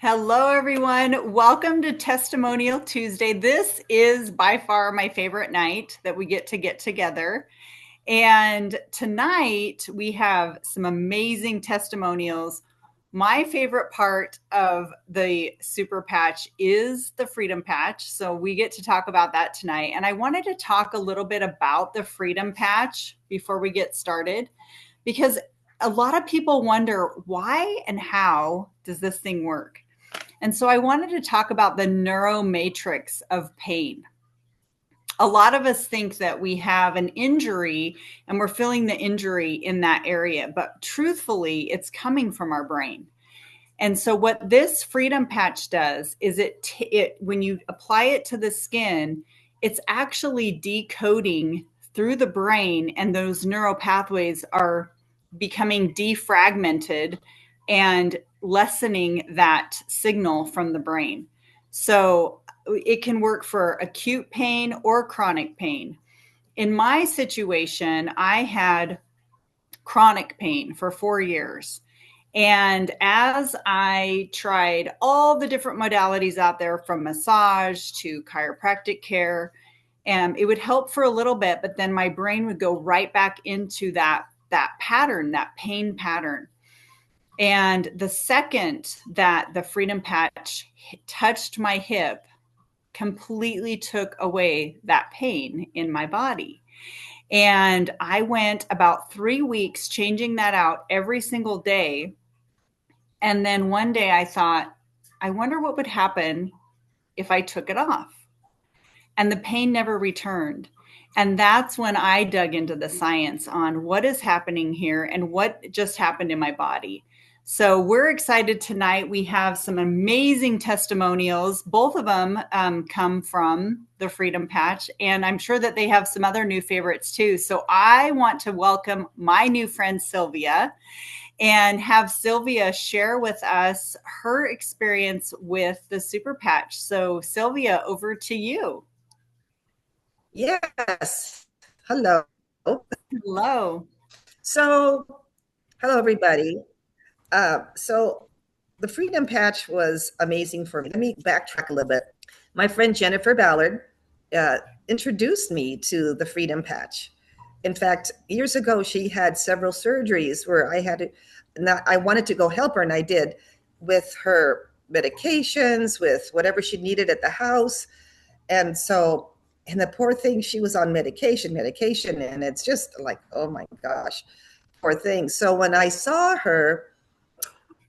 Hello, everyone. Welcome to Testimonial Tuesday. This is by far my favorite night that we get together. And tonight we have some amazing testimonials. My favorite part of the Super Patch is the Freedom Patch. So we get to talk about that tonight. And I wanted to talk a little bit about the Freedom Patch before we get started, because a lot of people wonder why and how does this thing work? And so I wanted to talk about the neuromatrix of pain. A lot of us think that we have an injury and we're feeling the injury in that area, but truthfully, it's coming from our brain. And so what this Freedom Patch does is it when you apply it to the skin, it's actually decoding through the brain, and those neural pathways are becoming defragmented and lessening that signal from the brain. So it can work for acute pain or chronic pain. In my situation, I had chronic pain for 4 years. And as I tried all the different modalities out there, from massage to chiropractic care, and it would help for a little bit, but then my brain would go right back into that pattern, that pain pattern. And the second that the Freedom Patch touched my hip, completely took away that pain in my body. And I went about 3 weeks changing that out every single day. And then one day I thought, I wonder what would happen if I took it off. And the pain never returned. And that's when I dug into the science on what is happening here and what just happened in my body. So we're excited tonight. We have some amazing testimonials. Both of them come from the Freedom Patch, and I'm sure that they have some other new favorites too. So I want to welcome my new friend, Sylvia, and have Sylvia share with us her experience with the Super Patch. So Sylvia, over to you. Yes. Hello. Hello. So, hello, everybody. So, the Freedom Patch was amazing for me. Let me backtrack a little bit. My friend Jennifer Ballard introduced me to the Freedom Patch. In fact, years ago, she had several surgeries where I wanted to go help her, and I did, with her medications, with whatever she needed at the house. And so, and the poor thing, she was on medication, and it's just like, oh my gosh, poor thing. So when I saw her,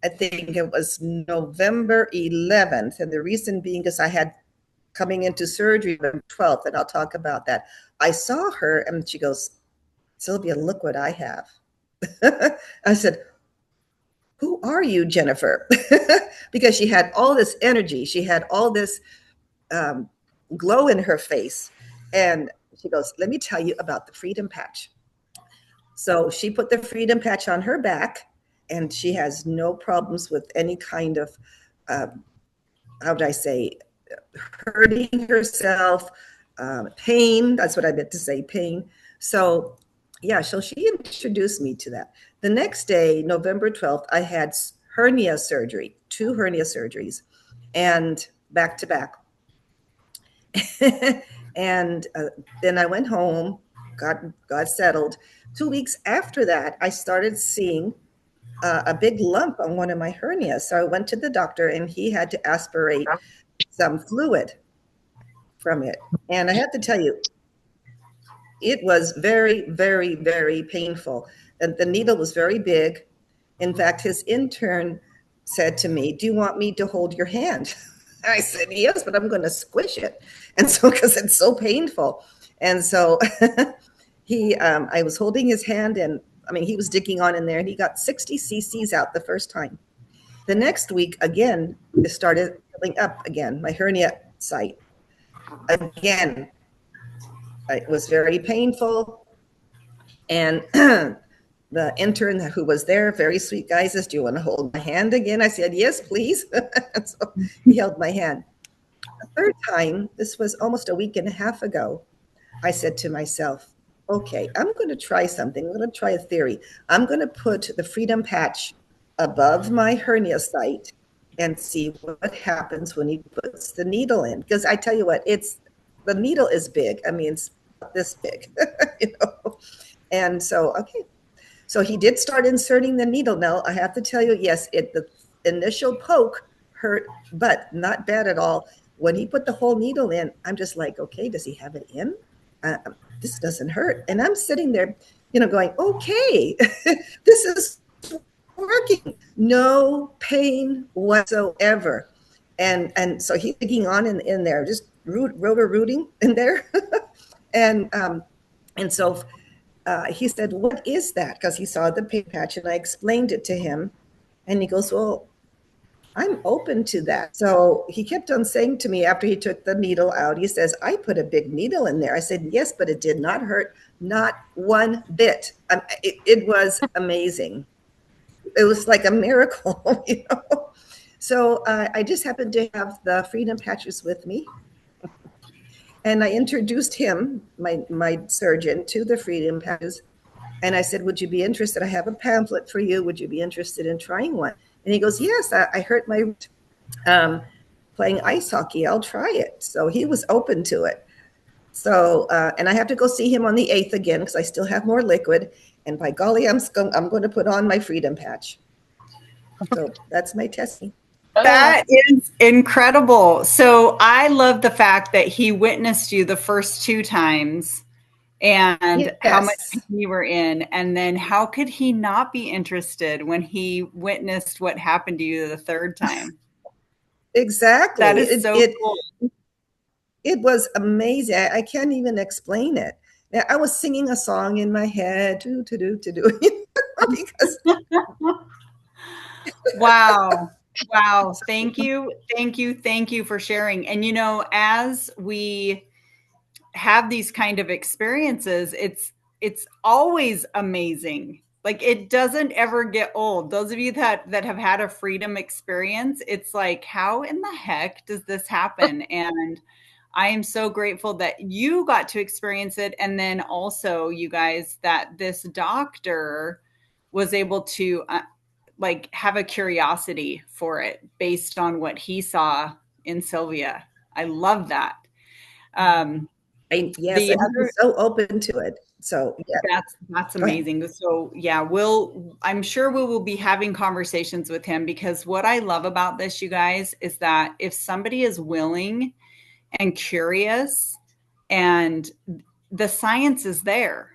I think it was November 11th, and the reason being is I had coming into surgery on 12th, and I'll talk about that. I saw her, and she goes, Sylvia, look what I have. I said, who are you, Jennifer? Because she had all this energy. She had all this glow in her face. And she goes, let me tell you about the Freedom Patch. So she put the Freedom Patch on her back, and she has no problems with any kind of, how would I say, hurting herself, pain. That's what I meant to say, pain. So, yeah, so she introduced me to that. The next day, November 12th, I had hernia surgery, 2 hernia surgeries, and back to back. And then I went home, got settled. 2 weeks after that, I started seeing a big lump on one of my hernias. So I went to the doctor, and he had to aspirate some fluid from it. And I have to tell you, it was very, very, very painful. And the needle was very big. In fact, his intern said to me, do you want me to hold your hand? I said, yes, but I'm going to squish it. And so, because it's so painful. And so I was holding his hand, and I mean, he was digging on in there, and he got 60 cc's out the first time. The next week, again, it started filling up again, my hernia site. Again, it was very painful. And the intern who was there, very sweet guy, says, do you want to hold my hand again? I said, yes, please. So he held my hand. The third time, this was almost a week and a half ago, I said to myself, okay, I'm going to try something. I'm going to try a theory. I'm going to put the Freedom Patch above my hernia site and see what happens when he puts the needle in. Because I tell you what, it's the needle is big. I mean, it's this big, you know. And so, okay, so he did start inserting the needle. Now I have to tell you, yes, the initial poke hurt, but not bad at all. When he put the whole needle in, I'm just like, okay, does he have it in? Uh, this doesn't hurt. And I'm sitting there, going, okay, this is working. No pain whatsoever. And so he's digging on in there, just rotor rooting in there. and and so he said, "What is that?" Because he saw the pain patch, and I explained it to him. And he goes, "Well, I'm open to that." So he kept on saying to me after he took the needle out, he says, "I put a big needle in there." I said, "Yes, but it did not hurt, not one bit." It was amazing. It was like a miracle, you know. So I just happened to have the Freedom Patches with me. And I introduced him, my surgeon, to the Freedom Patches. And I said, "Would you be interested? I have a pamphlet for you. Would you be interested in trying one?" And he goes, "Yes, I hurt my playing ice hockey. I'll try it." So he was open to it. So, and I have to go see him on the 8th again because I still have more liquid. And by golly, I'm going to put on my Freedom Patch. So that's my testing. That is incredible. So I love the fact that he witnessed you the first 2 times and how much Yes, you were in. And then how could he not be interested when he witnessed what happened to you the third time? exactly. That is It, so it, cool. it was amazing. I can't even explain it. I was singing a song in my head, to do, because Wow. Wow. Thank you. Thank you. Thank you for sharing. And as we have these kind of experiences, it's always amazing. Like it doesn't ever get old. Those of you that have had a freedom experience, it's like, how in the heck does this happen? And I am so grateful that you got to experience it. And then also, you guys, that this doctor was able to like have a curiosity for it based on what he saw in Sylvia. I love that. Um, yes, the and he other was so open to it. So yeah, that's go ahead. amazing. So yeah, I'm sure we will be having conversations with him, because what I love about this, you guys, is that if somebody is willing and curious, and the science is there.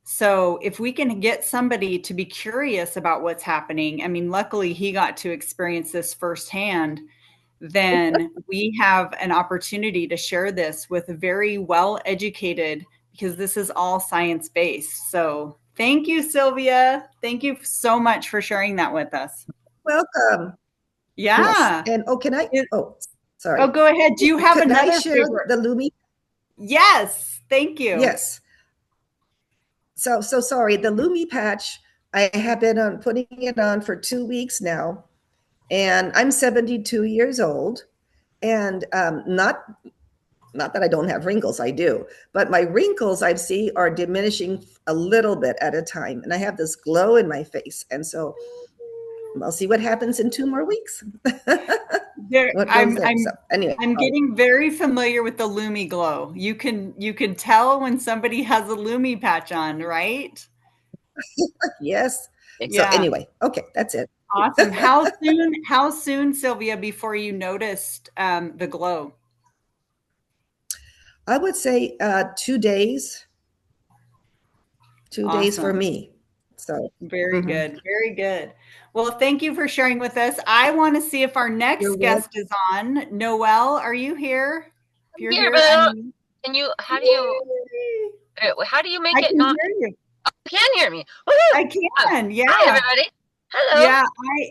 So if we can get somebody to be curious about what's happening, I mean, luckily he got to experience this firsthand, then we have an opportunity to share this with a very well educated, because this is all science based. So thank you, Sylvia. Thank you so much for sharing that with us. Welcome. Yes, Yeah. and can I? It- Oh, sorry. oh, go ahead. Do you have Could I another share favorite? the Lumi? Yes. Thank you. Yes. So sorry. The Lumi patch. I have been on putting it on for 2 weeks now, and I'm 72 years old, and not that I don't have wrinkles, I do, but my wrinkles I see are diminishing a little bit at a time, and I have this glow in my face, and so I'll see what happens in 2 more weeks. There, What goes I'm there? So I'm anyway, I'm getting very familiar with the Lumi Glow. You can tell when somebody has a Lumi patch on, right? yes. So Yeah. anyway, okay, that's it. Awesome. How soon, Sylvia, before you noticed the glow? I would say 2 days, 2 days for Awesome. me. So Very mhm. good. Very good. Well, thank you for sharing with us. I want to see if our You're next welcome. guest is on. Noelle, are you here? If you're Here, here, but unmute. can you? Yay! How do you make I it can not? hear you. You can hear me. Woohoo! I can. Hi, Yeah. everybody. Hello. Yeah,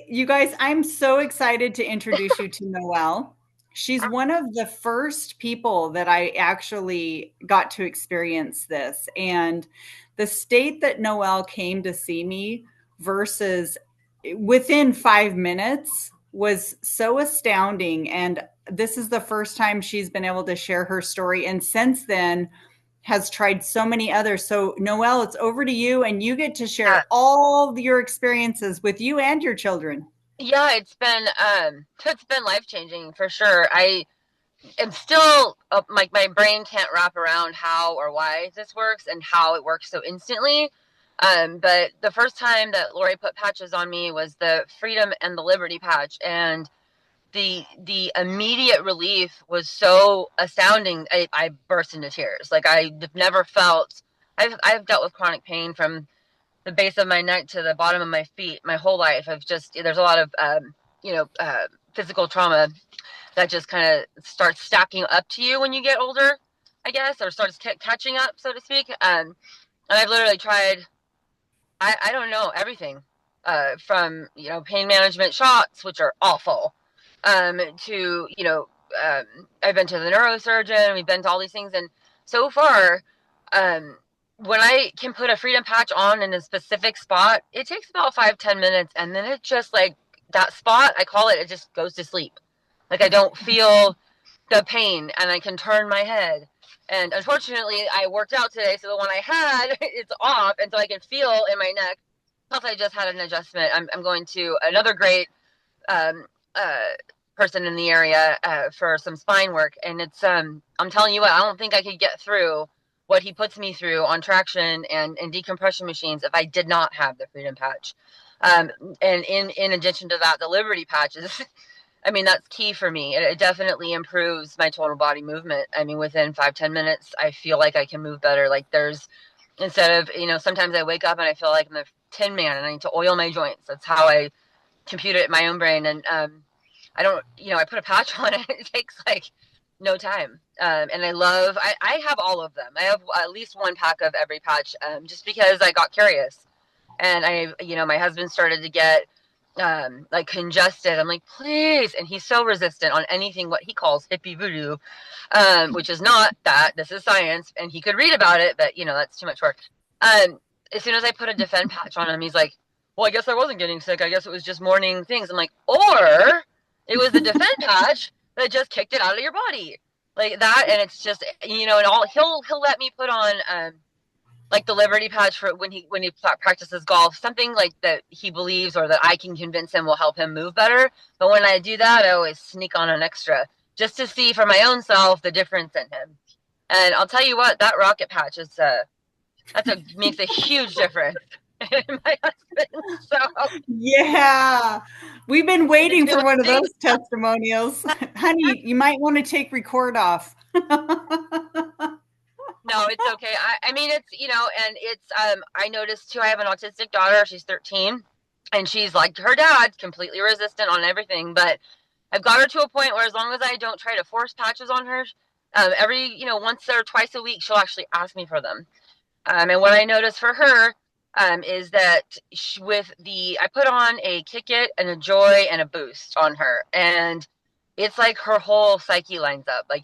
you guys, I'm so excited to introduce you to Noelle. She's one of the first people that I actually got to experience this. And the state that Noelle came to see me versus within 5 minutes was so astounding. And this is the first time she's been able to share her story. And since then, has tried so many others. So, Noelle, it's over to you, and you get to Yeah. share all your experiences with you and your children. Yeah, it's been life-changing for sure. I am still like my brain can't wrap around how or why this works and how it works so instantly. But the first time that Lori put patches on me was the Freedom and the Liberty patch, and the immediate relief was so astounding. I burst into tears. Like I've never felt. I've dealt with chronic pain from the base of my neck to the bottom of my feet my whole life. I've just there's a lot of physical trauma that just kind of starts stacking up to you when you get older, I guess, or starts catching up, so to speak. And I've literally tried, I don't know, everything, from pain management shots, which are awful, to I've been to the neurosurgeon. We've been to all these things, and so far, um, when I can put a Freedom patch on in a specific spot, it takes about 5-10 minutes, and then it just like that spot, I call it, it just goes to sleep. Like I don't feel the pain, and I can turn my head. And unfortunately, I worked out today, so the one I had it's off, and so I can feel in my neck. Plus, I just had an adjustment. I'm going to another great um, person in the area for some spine work, and it's I'm telling you what, I don't think I could get through what he puts me through on traction and decompression machines if I did not have the Freedom patch. Um, and in addition to that, the Liberty patches. I mean, that's key for me. It definitely improves my total body movement. I mean, within 5-10 minutes, I feel like I can move better. Like instead of, sometimes I wake up and I feel like I'm a tin man and I need to oil my joints. That's how I compute it in my own brain. And I don't, I put a patch on it. It takes like no time. And I have all of them. I have at least one pack of every patch, just because I got curious. And my husband started to get like congested. I'm like, please. And he's so resistant on anything what he calls hippie voodoo, which is not that. This is science. And he could read about it, but that's too much work. Um, as soon as I put a Defend patch on him, he's like, well, I guess I wasn't getting sick. I guess it was just morning things. I'm like, or it was the Defend patch that just kicked it out of your body. Like that, and it's just and all he'll let me put on like the Liberty patch for when he practices golf, something like that he believes or that I can convince him will help him move better. But when I do that, I always sneak on an extra just to see for my own self the difference in him. And I'll tell you what, that rocket patch is makes a huge difference in my husband. So Yeah. We've been waiting for one of those testimonials. Honey, you might want to take record off. No, it's okay. I mean, it's, and it's, I noticed too, I have an autistic daughter. She's 13 and she's like her dad, completely resistant on everything. But I've got her to a point where as long as I don't try to force patches on her, every, once or twice a week, she'll actually ask me for them. And what I noticed for her, is that I put on a Kickit and a Joy and a Boost on her. And it's like her whole psyche lines up. Like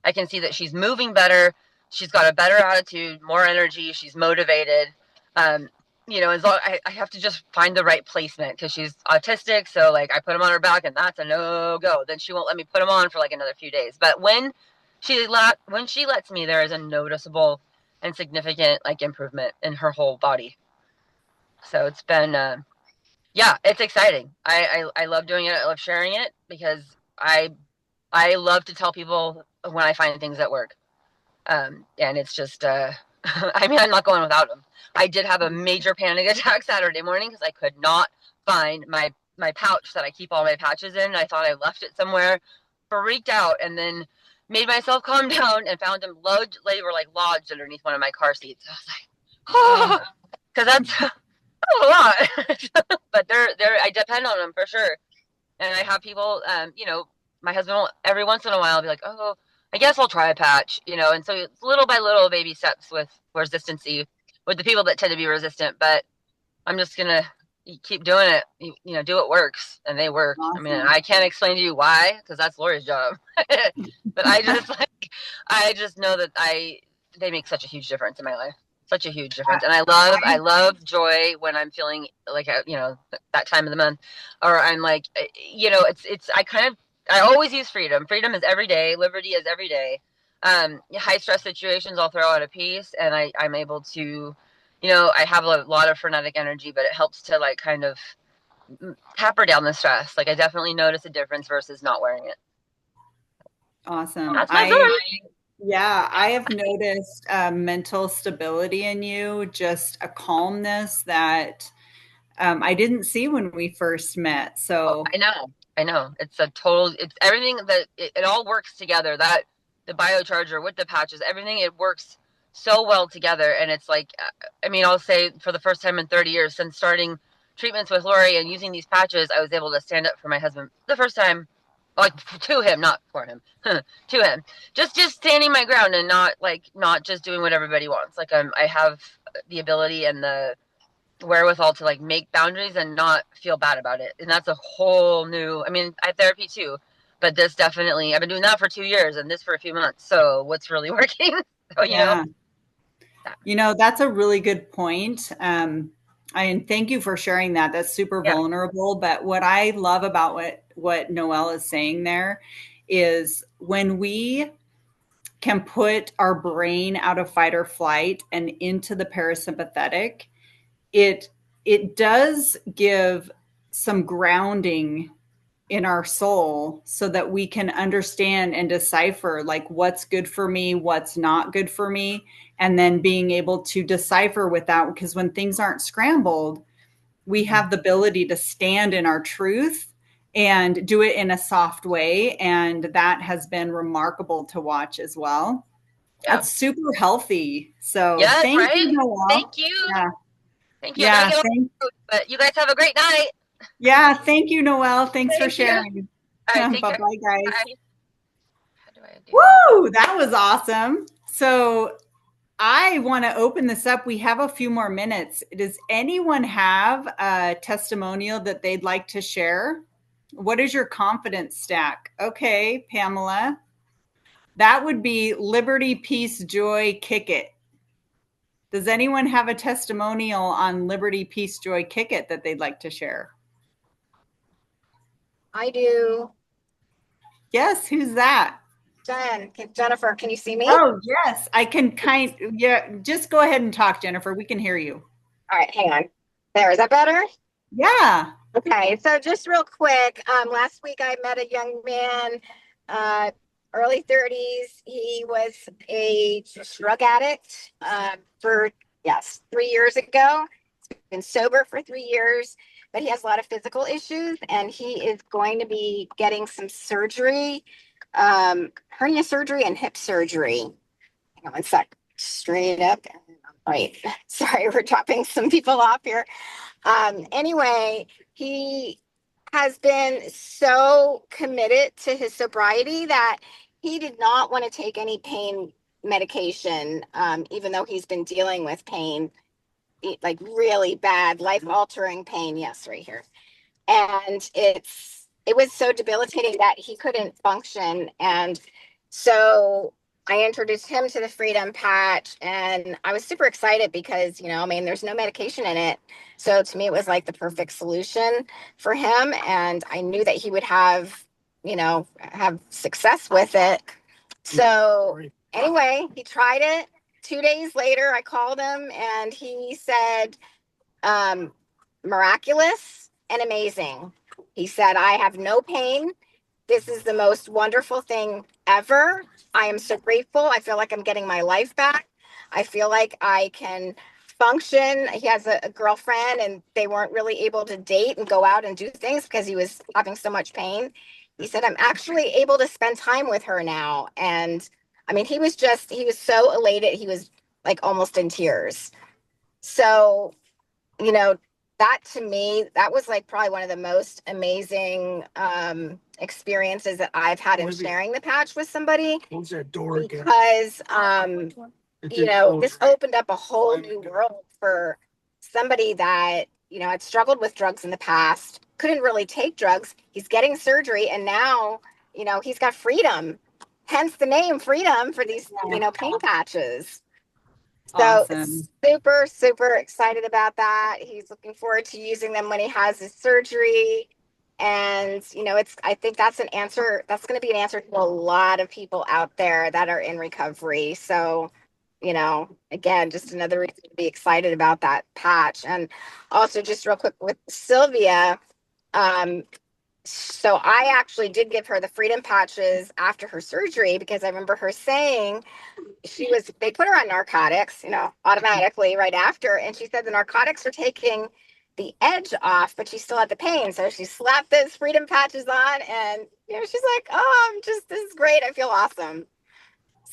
I can see that she's moving better. She's got a better attitude, more energy. She's motivated. Um, as long I have to just find the right placement because she's autistic. So like I put them on her back and that's a no go. Then she won't let me put them on for like another few days. But when she lets me, there is a noticeable and significant like improvement in her whole body. So it's been, yeah, it's exciting. I love doing it. I love sharing it because I love to tell people when I find things that work. And it's just, I mean, I'm not going without them. I did have a major panic attack Saturday morning because I could not find my pouch that I keep all my patches in. I thought I left it somewhere, freaked out, and then made myself calm down and found them they were like lodged underneath one of my car seats. I was like, oh, because that's a lot. But I depend on them for sure. And I have people, my husband will every once in a while be like, oh, I guess I'll try a patch, and so it's little by little baby steps with resistancy with the people that tend to be resistant. But I'm just gonna keep doing it, do what works, and they work. Awesome. I mean, I can't explain to you why, because that's Lori's job. But I just know that they make such a huge difference in my life. Such a huge difference. And I love joy when I'm feeling like, that time of the month, or I'm like, I always use freedom. Freedom is every day. Liberty is every day. High stress situations, I'll throw out a piece and I'm able to, I have a lot of frenetic energy, but it helps to like kind of tamper down the stress. Like I definitely notice a difference versus not wearing it. Awesome. That's my story. Yeah, I have noticed mental stability in you, just a calmness that I didn't see when we first met. So I know. It's everything that it all works together. That the biocharger with the patches, everything, it works so well together. And it's like, I mean, I'll say for the first time in 30 years since starting treatments with Lori and using these patches, I was able to stand up for my husband the first time, like to him, not for him, to him. Just standing my ground and not just doing what everybody wants. Like I have the ability and the wherewithal to like make boundaries and not feel bad about it. And that's a whole new, I mean, I have therapy too, but this definitely, I've been doing that for 2 years and this for a few months. So what's really working? So, yeah, that's a really good point. And thank you for sharing that. That's super yeah. vulnerable. But what I love about what Noelle is saying there is when we can put our brain out of fight or flight and into the parasympathetic, it does give some grounding in our soul so that we can understand and decipher like what's good for me, what's not good for me, and then being able to decipher without, because when things aren't scrambled, we have the ability to stand in our truth and do it in a soft way. And that has been remarkable to watch as well. Yeah. That's super healthy. So Yes, thank right? you, Noelle. Thank you. Yeah. Thank you. I gotta get on, but you guys have a great night. Yeah. Thank you, Noelle. Thanks for Thank you. sharing. All right, take Bye care. bye, guys. Bye. How do I do Woo! That was awesome. So I want to open this up. We have a few more minutes. Does anyone have a testimonial that they'd like to share? What is your confidence stack? Okay, Pamela. That would be liberty, peace, joy, Kickit. Does anyone have a testimonial on liberty, peace, joy, Kickit that they'd like to share? I do. Yes, who's that? Jennifer, can you see me? Oh, yes, I can just go ahead and talk, Jennifer. We can hear you. All right, hang on. There, is that better? Yeah. Okay, so just real quick, last week I met a young man, early 30s. He was a drug addict for, 3 years ago. He's been sober for 3 years, but he has a lot of physical issues, and he is going to be getting some surgery, hernia surgery and hip surgery. Hang on one sec. Straight up. All right. Sorry, we're dropping some people off here. Anyway, he has been so committed to his sobriety that he did not want to take any pain medication, even though he's been dealing with pain, like really bad, life-altering pain. Yes, right here. And it was so debilitating that he couldn't function. And so I introduced him to the Freedom Patch, and I was super excited because, there's no medication in it. So to me, it was like the perfect solution for him. And I knew that he would have success with it. So anyway, he tried it. 2 days later, I called him and he said, miraculous and amazing. He said, I have no pain. This is the most wonderful thing ever. I am so grateful. I feel like I'm getting my life back. I feel like I can function. He has a girlfriend and they weren't really able to date and go out and do things because he was having so much pain. He said, I'm actually able to spend time with her now. And I mean, he was so elated. He was like almost in tears. So, that to me, that was like probably one of the most amazing experiences that I've had in sharing the patch with somebody. Close that door again. Because this opened up a whole new world for somebody that had struggled with drugs in the past, couldn't really take drugs. He's getting surgery, and now he's got freedom. Hence the name Freedom for these pain patches. So Awesome. super, super excited about that. He's looking forward to using them when he has his surgery. And, I think that's an answer. That's going to be an answer to a lot of people out there that are in recovery. So, again, just another reason to be excited about that patch. And also just real quick with Sylvia, So I actually did give her the freedom patches after her surgery because I remember her saying they put her on narcotics, automatically right after. And she said the narcotics are taking the edge off, but she still had the pain. So she slapped those freedom patches on and, she's like, oh, this is great. I feel awesome.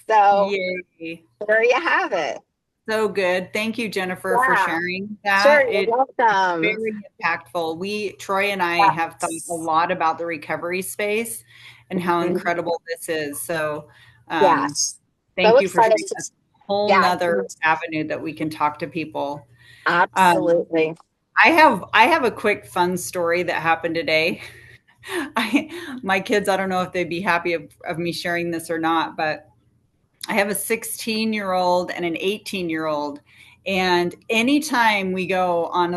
So Yay. there you have it. So good. Thank you, Jennifer, for Yeah. sharing Sure. that. You're It's welcome. very impactful. Troy and I have thought a lot about the recovery space and how incredible this is. So, Yes. So thank you for excited. sharing a whole Yeah, nother avenue that we can talk to people. absolutely. I have a quick fun story that happened today. My kids, I don't know if they'd be happy of me sharing this or not, but I have a 16-year-old and an 18-year-old. And anytime we go on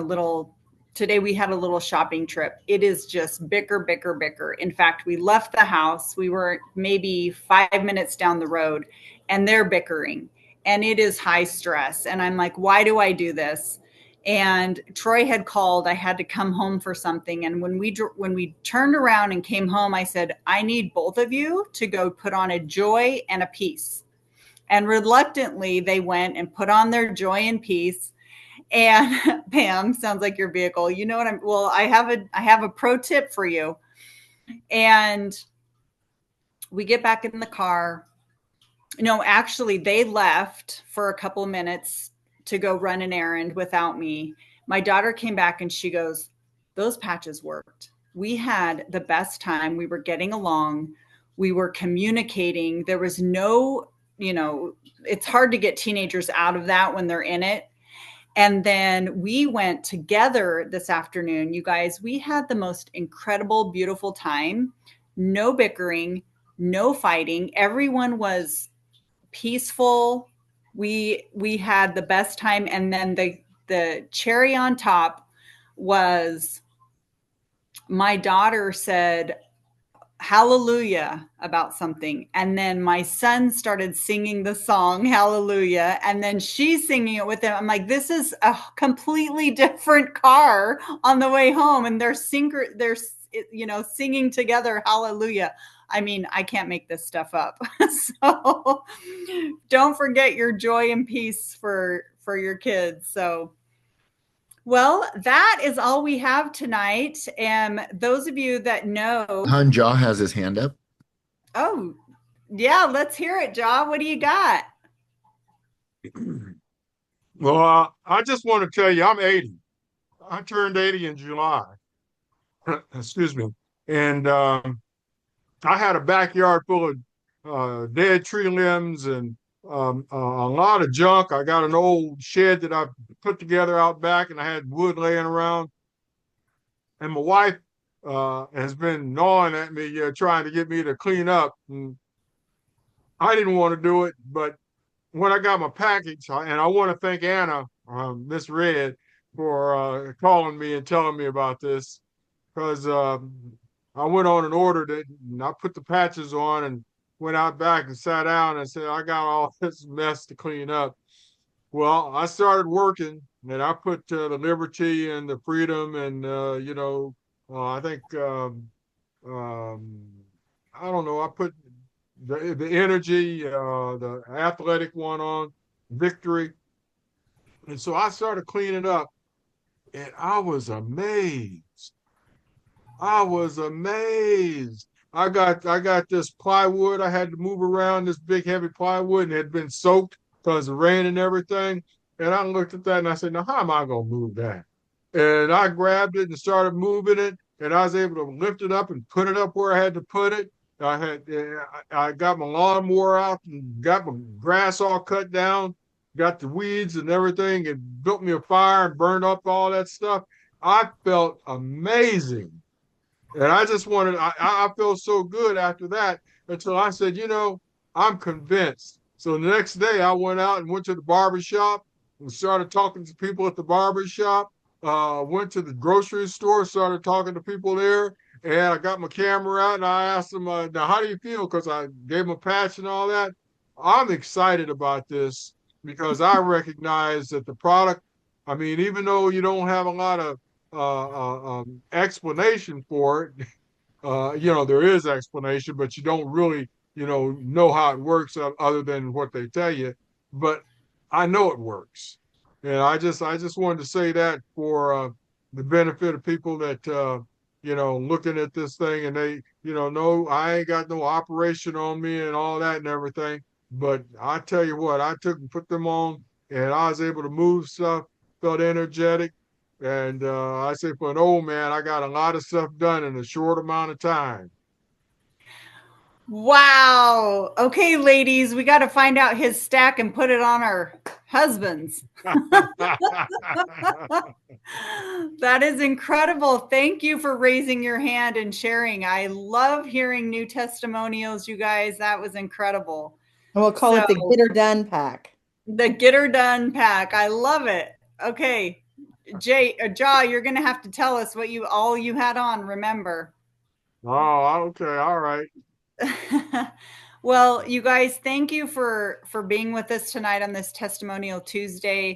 today we had a little shopping trip, it is just bicker, bicker, bicker. In fact, we left the house. We were maybe 5 minutes down the road and they're bickering and it is high stress. And I'm like, why do I do this? And Troy had called. I had to come home for something. And when we turned around and came home, I said, I need both of you to go put on a joy and a peace. And reluctantly, they went and put on their joy and peace. And Pam, sounds like your vehicle. You know what well, I have a pro tip for you. And we get back in the car. No, actually, they left for a couple of minutes to go run an errand without me. My daughter came back and she goes, those patches worked. We had the best time. We were getting along. We were communicating. There was no, it's hard to get teenagers out of that when they're in it. And then we went together this afternoon. You guys, we had the most incredible, beautiful time. No bickering, no fighting. Everyone was peaceful. We had the best time. And then the cherry on top was my daughter said hallelujah about something, and then my son started singing the song hallelujah, and then she's singing it with him. I'm like, this is a completely different car on the way home, and they're singing together hallelujah. I mean, I can't make this stuff up. So don't forget your joy and peace for your kids. So well, that is all we have tonight. And those of you that know, Jaw has his hand up. oh, yeah, let's hear it, Jaw. What do you got? Well, I just want to tell you, I'm 80. I turned 80 in July. Excuse me. And I had a backyard full of dead tree limbs and a lot of junk. I got an old shed that I put together out back, and I had wood laying around. And my wife has been gnawing at me, trying to get me to clean up. And I didn't want to do it, but when I got my package, and I want to thank Anna, Miss Red, for calling me and telling me about this, because I went on and ordered it, and I put the patches on and went out back and sat down and said, I got all this mess to clean up. Well, I started working, and I put the liberty and the freedom, and I think I don't know. I put the energy, the athletic one on victory, and so I started cleaning up, and I was amazed. I was amazed. I got this plywood. I had to move around this big heavy plywood, and it had been soaked because of rain and everything. And I looked at that and I said, now how am I gonna move that? And I grabbed it and started moving it, and I was able to lift it up and put it up where I had to put it. I got my lawnmower out and got my grass all cut down, got the weeds and everything, and built me a fire and burned up all that stuff. I felt amazing. And I just wanted, I felt so good after that until I said, I'm convinced. So the next day I went out and went to the barber shop and started talking to people at the barber shop. Went to the grocery store, started talking to people there, and I got my camera out and I asked them, now how do you feel? Because I gave them a patch and all that. I'm excited about this because I recognize that the product, I mean, even though you don't have a lot of explanation for it. There is explanation, but you don't really, know how it works other than what they tell you. But I know it works, and I just wanted to say that for the benefit of people that looking at this thing and they, no, I ain't got no operation on me and all that and everything. But I tell you what, I took and put them on, and I was able to move stuff, felt energetic. And I say for an old man, I got a lot of stuff done in a short amount of time. Wow. Okay, ladies, we got to find out his stack and put it on our husbands. That is incredible. Thank you for raising your hand and sharing. I love hearing new testimonials, you guys. That was incredible. And we'll call it the Get Her Done Pack. The Get Her Done Pack. I love it. Okay. Jaw, you're going to have to tell us what you had on, remember. Oh, okay. All right. Well, you guys, thank you for being with us tonight on this Testimonial Tuesday.